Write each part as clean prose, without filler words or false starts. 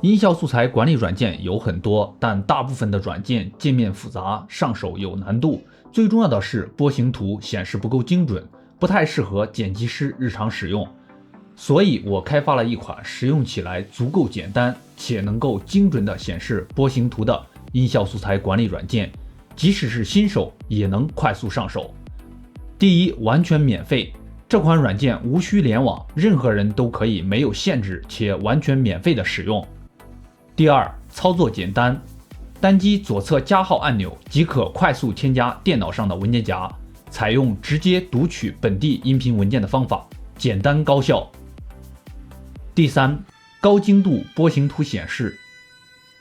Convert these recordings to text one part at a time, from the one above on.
音效素材管理软件有很多，但大部分的软件界面复杂，上手有难度。最重要的是波形图显示不够精准，不太适合剪辑师日常使用。所以我开发了一款使用起来足够简单且能够精准地显示波形图的音效素材管理软件，即使是新手也能快速上手。第一，完全免费。这款软件无需联网，任何人都可以没有限制且完全免费的使用。第二，操作简单，单击左侧加号按钮即可快速添加电脑上的文件夹，采用直接读取本地音频文件的方法，简单高效。第三，高精度波形图显示，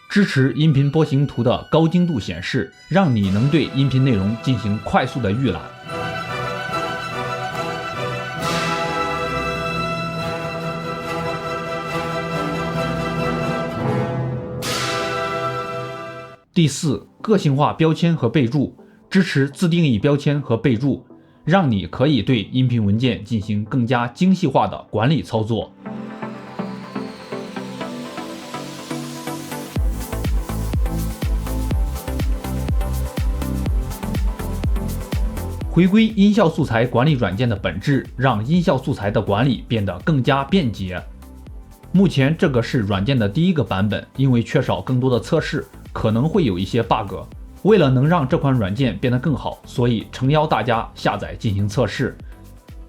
支持音频波形图的高精度显示，让你能对音频内容进行快速的预览。第四，个性化标签和备注，支持自定义标签和备注，让你可以对音频文件进行更加精细化的管理操作。回归音效素材管理软件的本质，让音效素材的管理变得更加便捷。目前这个是软件的第一个版本，因为缺少更多的测试，可能会有一些 bug。为了能让这款软件变得更好，所以诚邀大家下载进行测试。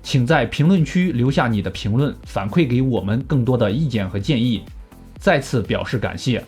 请在评论区留下你的评论，反馈给我们更多的意见和建议。再次表示感谢。